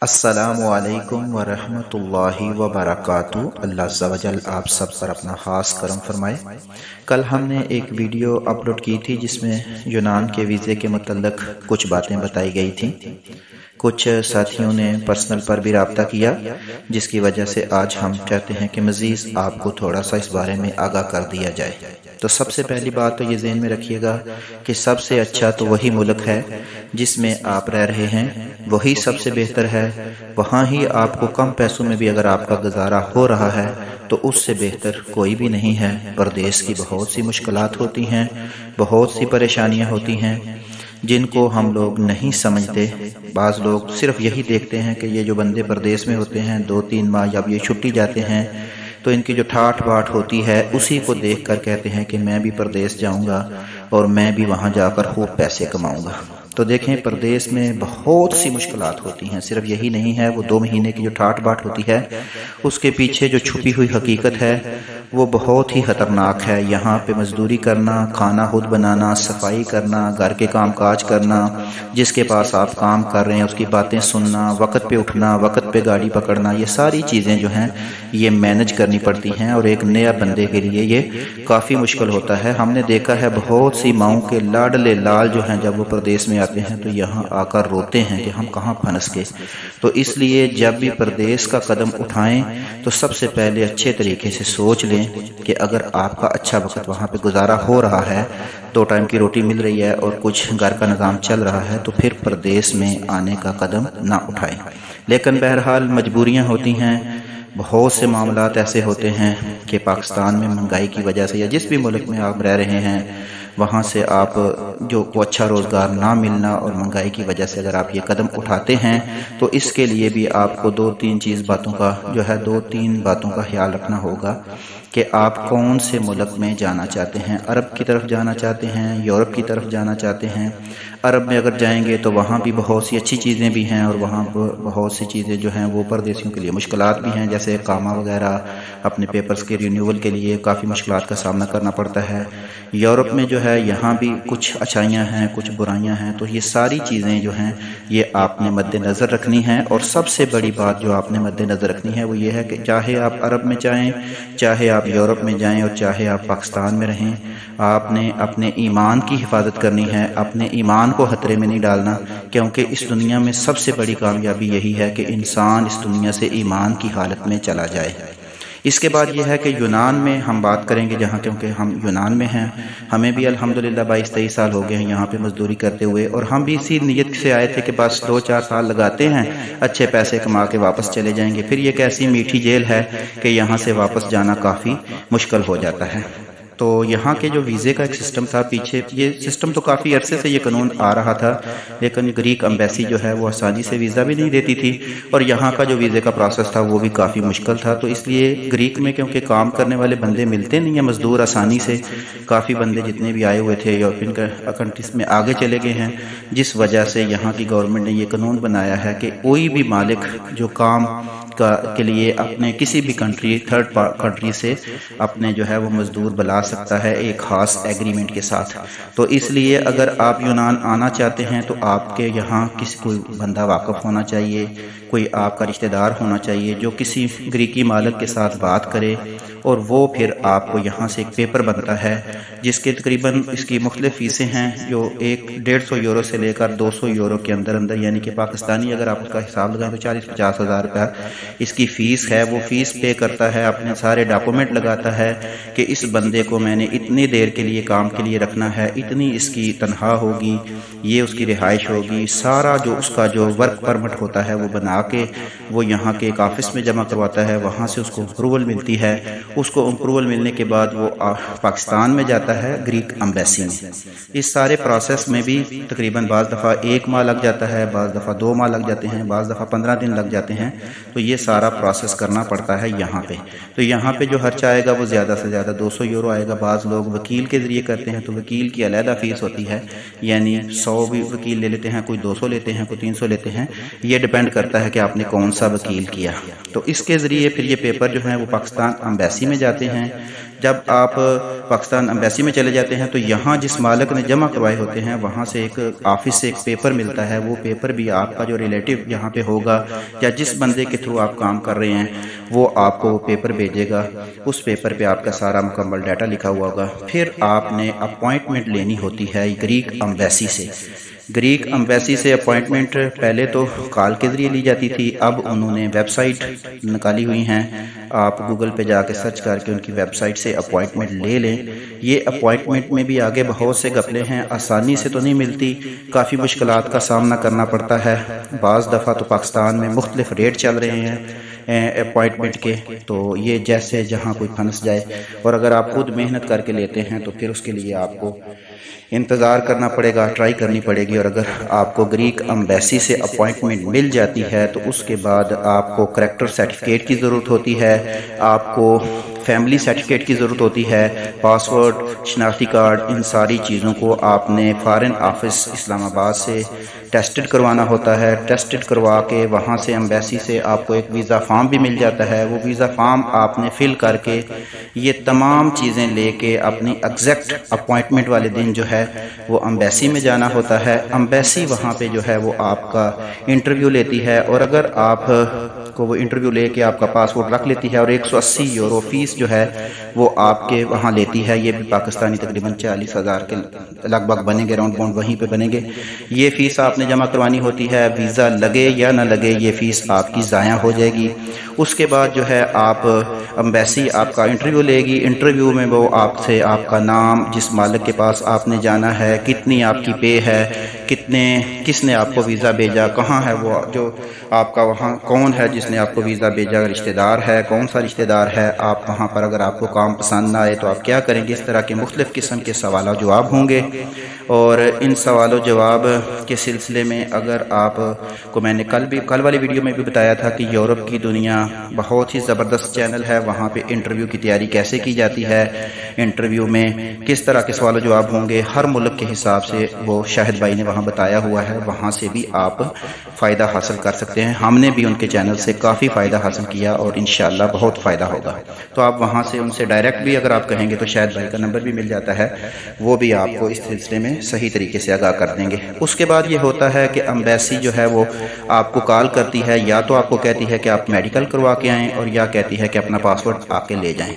السلام علیکم ورحمۃ اللہ وبرکاتہ۔ اللہ عز و جل آپ سب پر اپنا خاص کرم فرمائے۔ کل ہم نے ایک ویڈیو اپلوڈ کی تھی جس میں یونان کے ویزے کے متعلق کچھ باتیں بتائی گئی تھیں۔ کچھ ساتھیوں نے پرسنل پر بھی رابطہ کیا، جس کی وجہ سے آج ہم چاہتے ہیں کہ مزید آپ کو تھوڑا سا اس بارے میں آگاہ کر دیا جائے۔ تو سب سے پہلی بات تو یہ ذہن میں رکھیے گا کہ سب سے اچھا تو وہی ملک ہے جس میں آپ رہ رہے ہیں، وہی سب سے بہتر ہے۔ وہاں ہی آپ کو کم پیسوں میں بھی اگر آپ کا گزارا ہو رہا ہے تو اس سے بہتر کوئی بھی نہیں ہے۔ پردیس کی بہت سی مشکلات ہوتی ہیں، بہت سی پریشانیاں ہوتی ہیں جن کو ہم لوگ نہیں سمجھتے۔ بعض لوگ صرف یہی دیکھتے ہیں کہ یہ جو بندے پردیس میں ہوتے ہیں 2-3 ماہ جب یہ چھٹی جاتے ہیں تو ان کی جو ٹھاٹ باٹ ہوتی ہے اسی کو دیکھ کر کہتے ہیں کہ میں بھی پردیس جاؤں گا اور میں بھی وہاں جا کر خوب پیسے کماؤں گا۔ تو دیکھیں پردیس میں بہت سی مشکلات ہوتی ہیں، صرف یہی نہیں ہے۔ وہ 2 مہینے کی جو ٹھاٹ باٹ ہوتی ہے اس کے پیچھے جو چھپی ہوئی حقیقت ہے وہ بہت ہی خطرناک ہے۔ یہاں پہ مزدوری کرنا، کھانا خود بنانا، صفائی کرنا، گھر کے کام کاج کرنا، جس کے پاس آپ کام کر رہے ہیں اس کی باتیں سننا، وقت پہ اٹھنا، وقت پہ گاڑی پکڑنا، یہ ساری چیزیں جو ہیں یہ مینج کرنی پڑتی ہیں اور ایک نیا بندے کے لیے یہ کافی مشکل ہوتا ہے۔ ہم نے دیکھا ہے بہت سی ماؤں کے لاڈلے لال جو ہیں جب وہ پردیس میں آتے ہیں تو یہاں آ کر روتے ہیں کہ ہم کہاں پھنس گئے۔ تو اس لیے جب بھی پردیس کا قدم اٹھائیں تو سب سے پہلے اچھے طریقے سے سوچ لیں کہ اگر آپ کا اچھا وقت وہاں پہ گزارا ہو رہا ہے، 2 ٹائم کی روٹی مل رہی ہے اور کچھ گھر کا نظام چل رہا ہے تو پھر پردیس میں آنے کا قدم نہ اٹھائیں۔ لیکن بہرحال مجبوریاں ہوتی ہیں، بہت سے معاملات ایسے ہوتے ہیں کہ پاکستان میں مہنگائی کی وجہ سے یا جس بھی ملک میں آپ رہ رہے ہیں وہاں سے آپ جو کو اچھا روزگار نہ ملنا اور مہنگائی کی وجہ سے اگر آپ یہ قدم اٹھاتے ہیں تو اس کے لیے بھی آپ کو 2-3 باتوں کا جو ہے 2-3 باتوں کا خیال رکھنا ہوگا کہ آپ کون سے ملک میں جانا چاہتے ہیں۔ عرب کی طرف جانا چاہتے ہیں، یورپ کی طرف جانا چاہتے ہیں۔ عرب میں اگر جائیں گے تو وہاں بھی بہت سی اچھی چیزیں بھی ہیں اور وہاں بہت سی چیزیں جو ہیں وہ پردیسیوں کے لیے مشکلات بھی ہیں، جیسے اقامہ وغیرہ، اپنے پیپرز کے رینیول کے لیے کافی مشکلات کا سامنا کرنا پڑتا ہے۔ یورپ میں جو ہے یہاں بھی کچھ اچھائیاں ہیں، کچھ برائیاں ہیں، تو یہ ساری چیزیں جو ہیں یہ آپ نے مد نظر رکھنی ہیں۔ اور سب سے بڑی بات جو آپ نے مد نظر رکھنی ہے وہ یہ ہے کہ چاہے آپ عرب میں جائیں، چاہے آپ یورپ میں جائیں اور چاہے آپ پاکستان میں رہیں، آپ نے اپنے ایمان کی حفاظت کرنی ہے، اپنے ایمان کو خطرے میں نہیں ڈالنا، کیونکہ اس دنیا میں سب سے بڑی کامیابی یہی ہے کہ انسان اس دنیا سے ایمان کی حالت میں چلا جائے۔ اس کے بعد یہ ہے کہ یونان میں ہم بات کریں گے، جہاں کیونکہ ہم یونان میں ہیں، ہمیں بھی الحمدللہ 22-23 سال ہو گئے ہیں یہاں پہ مزدوری کرتے ہوئے، اور ہم بھی اسی نیت سے آئے تھے کہ بس 2-4 سال لگاتے ہیں، اچھے پیسے کما کے واپس چلے جائیں گے۔ پھر یہ ایک ایسی میٹھی جیل ہے کہ یہاں سے واپس جانا کافی مشکل ہو جاتا ہے۔ تو یہاں کے جو ویزے کا ایک سسٹم تھا، پیچھے یہ سسٹم تو کافی عرصے سے یہ قانون آ رہا تھا، لیکن گریک امبیسی جو ہے وہ آسانی سے ویزا بھی نہیں دیتی تھی اور یہاں کا جو ویزے کا پروسیس تھا وہ بھی کافی مشکل تھا۔ تو اس لیے گریک میں کیونکہ کام کرنے والے بندے ملتے نہیں ہیں مزدور آسانی سے، کافی بندے جتنے بھی آئے ہوئے تھے یورپین کنٹریز میں آگے چلے گئے ہیں، جس وجہ سے یہاں کی گورنمنٹ نے یہ قانون بنایا ہے کہ کوئی بھی مالک جو کام کے لیے اپنے کسی بھی کنٹری، تھرڈ کنٹری سے اپنے جو ہے وہ مزدور بلا سکتا ہے ایک خاص ایگریمنٹ کے ساتھ۔ تو اس لیے اگر آپ یونان آنا چاہتے ہیں تو آپ کے یہاں کوئی بندہ واقف ہونا چاہیے، کوئی آپ کا رشتہ دار ہونا چاہیے جو کسی گریکی مالک کے ساتھ بات کرے، اور وہ پھر آپ کو یہاں سے ایک پیپر بنتا ہے جس کے تقریباً اس کی مختلف فیسیں ہیں، جو 150 یورو سے لے کر 200 یورو کے اندر اندر، یعنی کہ پاکستانی اگر آپ اس کا حساب لگائیں تو 40-50 ہزار روپیہ اس کی فیس ہے۔ وہ فیس پے کرتا ہے، اپنے سارے ڈاکومنٹ لگاتا ہے کہ اس بندے کو میں نے اتنی دیر کے لیے کام کے لیے رکھنا ہے، اتنی اس کی تنخواہ ہوگی، یہ اس کی رہائش ہوگی، سارا جو اس کا جو ورک پرمٹ ہوتا ہے وہ بنا کے وہ یہاں کے ایک آفس میں جمع کرواتا ہے، وہاں سے اس کو اپروول ملتی ہے۔ اس کو اپروول ملنے کے بعد وہ پاکستان میں جاتا ہے گریک امبیسی میں۔ اس سارے پروسیس میں بھی تقریباً بعض دفعہ 1 ماہ لگ جاتا ہے، بعض دفعہ 2 ماہ لگ جاتے ہیں، بعض دفعہ 15 دن لگ جاتے ہیں۔ تو یہ سارا پروسیس کرنا پڑتا ہے یہاں پہ۔ تو یہاں پہ جو خرچہ آئے گا وہ زیادہ سے زیادہ 200 یورو آئے کروائے گا۔ بعض لوگ وکیل کے ذریعے کرتے ہیں تو وکیل کی علیحدہ فیس ہوتی ہے، یعنی 100 بھی وکیل لے لیتے ہیں، کوئی 200 لیتے ہیں، کوئی 300 لیتے ہیں، یہ ڈیپینڈ کرتا ہے کہ آپ نے کون سا وکیل کیا۔ تو اس کے ذریعے پھر یہ پیپر جو ہیں وہ پاکستان ایمبیسی میں جاتے ہیں۔ جب آپ پاکستان ایمبیسی میں چلے جاتے ہیں تو یہاں جس مالک نے جمع کروائے ہوتے ہیں وہاں سے ایک آفس سے ایک پیپر ملتا ہے، وہ پیپر بھی آپ کا جو ریلیٹیو یہاں پہ ہوگا یا جس بندے کے تھرو آپ کام کر رہے ہیں وہ آپ کو وہ پیپر بھیجے گا۔ اس پیپر پہ آپ کا سارا مکمل ڈیٹا لکھا ہوا ہوگا۔ پھر آپ نے اپوائنٹمنٹ لینی ہوتی ہے گریک ایمبیسی سے۔ گریک ایمبیسی سے اپوائنٹمنٹ پہلے تو کال کے ذریعے لی جاتی تھی، اب انہوں نے ویب سائٹ نکالی ہوئی ہیں، آپ گوگل پہ جا کے سرچ کر کے ان کی ویب سائٹ سے اپوائنٹمنٹ لے لیں۔ یہ اپوائنٹمنٹ میں بھی آگے بہت سے گپلے ہیں، آسانی سے تو نہیں ملتی، کافی مشکلات کا سامنا کرنا پڑتا ہے۔ بعض دفعہ تو پاکستان میں مختلف ریٹ چل رہے ہیں اپوائنٹمنٹ کے، تو یہ جیسے جہاں کوئی پھنس جائے، اور اگر آپ خود محنت کر کے لیتے ہیں تو پھر اس کے لیے آپ کو انتظار کرنا پڑے گا، ٹرائی کرنی پڑے گی۔ اور اگر آپ کو گریک ایمبیسی سے اپوائنٹمنٹ مل جاتی ہے تو اس کے بعد آپ کو کریکٹر سرٹیفکیٹ کی ضرورت ہوتی ہے، آپ کو فیملی سرٹیفکیٹ کی ضرورت ہوتی ہے، پاسورڈ، شناختی کارڈ، ان ساری چیزوں کو آپ نے فارن آفس اسلام آباد سے ٹیسٹڈ کروانا ہوتا ہے۔ ٹیسٹڈ کروا کے وہاں سے ایمبیسی سے آپ کو ایک ویزا فارم بھی مل جاتا ہے، وہ ویزا فارم آپ نے فل کر کے یہ تمام چیزیں لے کے اپنی ایگزیکٹ اپوائنٹمنٹ والے دن جو ہے وہ ایمبیسی میں جانا ہوتا ہے۔ ایمبیسی وہاں پہ جو ہے وہ آپ کا انٹرویو لیتی ہے، اور اگر آپ کو وہ انٹرویو لے کے آپ کا پاسپورٹ رکھ لیتی ہے، اور 180 یورو فیس جو ہے وہ آپ کے وہاں لیتی ہے، یہ بھی پاکستانی تقریباً 40,000 کے لگ بھگ بنیں گے، راؤنڈ باؤنڈ وہیں پہ بنیں گے۔ یہ فیس آپ نے جمع کروانی ہوتی ہے، ویزا لگے یا نہ لگے یہ فیس آپ کی ضائع ہو جائے گی۔ اس کے بعد جو ہے آپ ایمبیسی آپ کا انٹرویو لے گی، انٹرویو میں وہ آپ سے آپ کا نام، جس مالک کے پاس آپ نے جانا ہے، کتنی آپ کی پے ہے، کس نے آپ کو ویزا بھیجا، کہاں ہے وہ جو آپ کا وہاں کون ہے جس نے آپ کو ویزا بھیجا، رشتہ دار ہے، کون سا رشتہ دار ہے، آپ وہاں پر اگر آپ کو کام پسند نہ آئے تو آپ کیا کریں گے، اس طرح کے مختلف قسم کے سوال و جواب ہوں گے۔ اور ان سوال و جواب کے سلسلے میں اگر آپ کو میں نے کل والی ویڈیو میں بھی بتایا تھا کہ یورپ کی دنیا بہت ہی زبردست چینل ہے، وہاں پہ انٹرویو کی تیاری کیسے کی جاتی ہے، انٹرویو میں کس طرح کے سوال و جواب ہوں گے، ہر ملک کے حساب سے وہ شاہد بھائی نے وہاں بتایا ہوا ہے، وہاں سے بھی آپ فائدہ حاصل کر سکتے ہیں۔ ہم نے بھی ان کے چینل سے کافی فائدہ حاصل کیا اور انشاءاللہ بہت فائدہ ہوگا۔ تو آپ وہاں سے ان سے ڈائریکٹ بھی اگر آپ کہیں گے تو شاہد بھائی کا نمبر بھی مل جاتا ہے، وہ بھی آپ کو اس سلسلے میں صحیح طریقے سے آگاہ کر دیں گے۔ اس کے بعد یہ ہوتا ہے کہ ایمبیسی جو ہے وہ آپ کو کال کرتی ہے، یا تو آپ کو کہتی ہے کہ آپ میڈیکل کروا کے آئیں، اور یا کہتی ہے کہ اپنا پاسپورٹ آپ کے لے جائیں۔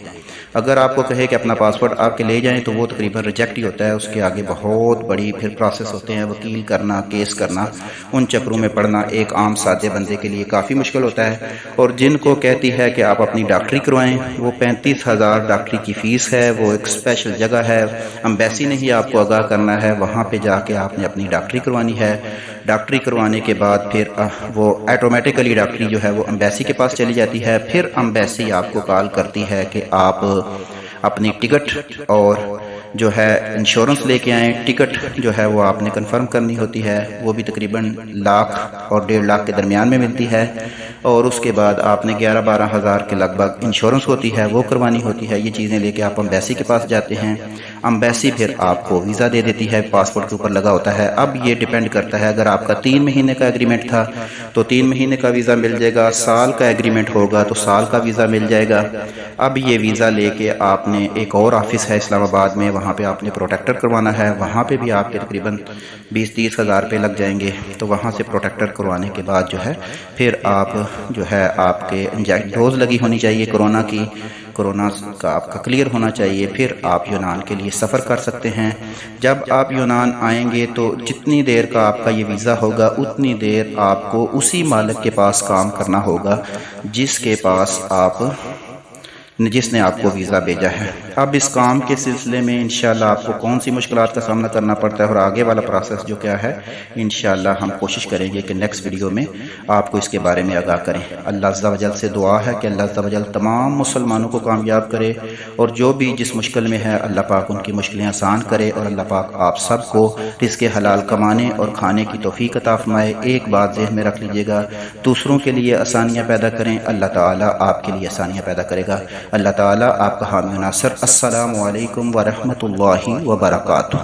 اگر آپ کو کہے کہ اپنا پاسپورٹ آپ کے لے جائیں تو وہ تقریباً ریجیکٹ ہی ہوتا ہے، اس کے آگے بہت بڑی پھر پروسیس ہوتے ہیں، وکیل کرنا، کیس کرنا، ان چکروں میں پڑنا ایک عام سادے بندے کے لیے کافی مشکل ہوتا ہے۔ اور جن کو کہتی ہے کہ آپ اپنی ڈاکٹری کروائیں، وہ 35,000 ڈاکٹری کی فیس ہے، وہ ایک اسپیشل جگہ ہے، ایمبیسی نے ہی آپ کو آگاہ کرنا ہے، وہاں پہ جا کے آپ نے اپنی ڈاکٹری کروانی ہے۔ ڈاکٹری کروانے کے بعد پھر وہ آٹومیٹیکلی ڈاکٹری جو ہے وہ ایمبیسی کے پاس چلی جاتی ہے، پھر ایمبیسی آپ کو کال کرتی ہے کہ آپ اپنی ٹکٹ اور جو ہے انشورنس لے کے آئیں۔ ٹکٹ جو ہے وہ آپ نے کنفرم کرنی ہوتی ہے، وہ بھی تقریباً 1,00,000 اور 1,50,000 کے درمیان میں ملتی ہے، اور اس کے بعد آپ نے 11-12 ہزار کے لگ بھگ انشورنس ہوتی ہے، وہ کروانی ہوتی ہے۔ یہ چیزیں لے کے آپ ایمبیسی کے پاس جاتے ہیں، ایمبیسی پھر آپ کو ویزا دے دیتی ہے، پاسپورٹ کے اوپر لگا ہوتا ہے۔ اب یہ ڈیپینڈ کرتا ہے، اگر آپ کا 3 مہینے کا ایگریمنٹ تھا تو 3 مہینے کا ویزا مل جائے گا، سال کا ایگریمنٹ ہوگا تو سال کا ویزا مل جائے گا۔ اب یہ ویزا لے کے آپ نے ایک اور آفس ہے اسلام آباد میں، وہاں پہ آپ نے پروٹیکٹر کروانا ہے، وہاں پہ بھی آپ کے تقریباً 20-30 ہزار روپے لگ جائیں گے۔ تو وہاں سے پروٹیکٹر کروانے کے بعد جو ہے پھر آپ جو ہے آپ کے ڈوز لگی ہونی چاہیے کورونا کی، کورونا کا آپ کا کلیئر ہونا چاہیے، پھر آپ یونان کے لیے سفر کر سکتے ہیں۔ جب آپ یونان آئیں گے تو جتنی دیر کا آپ کا یہ ویزا ہوگا اتنی دیر آپ کو اسی مالک کے پاس کام کرنا ہوگا جس نے آپ کو ویزا بھیجا ہے۔ اب اس کام کے سلسلے میں انشاءاللہ آپ کو کون سی مشکلات کا سامنا کرنا پڑتا ہے اور آگے والا پروسیس جو کیا ہے، انشاءاللہ ہم کوشش کریں گے کہ نیکسٹ ویڈیو میں آپ کو اس کے بارے میں آگاہ کریں۔ اللہ عز و جل سے دعا ہے کہ اللہ عز و جل تمام مسلمانوں کو کامیاب کرے، اور جو بھی جس مشکل میں ہے اللہ پاک ان کی مشکلیں آسان کرے، اور اللہ پاک آپ سب کو رزق حلال کمانے اور کھانے کی توفیق عطا فرمائے۔ ایک بات ذہن میں رکھ لیجئے گا، دوسروں کے لیے آسانیاں پیدا کریں، اللہ تعالیٰ آپ کے لیے آسانیاں پیدا کرے گا۔ اللہ تعالیٰ آپ کا حامی و ناصر۔ السلام علیکم ورحمۃ اللہ وبرکاتہ۔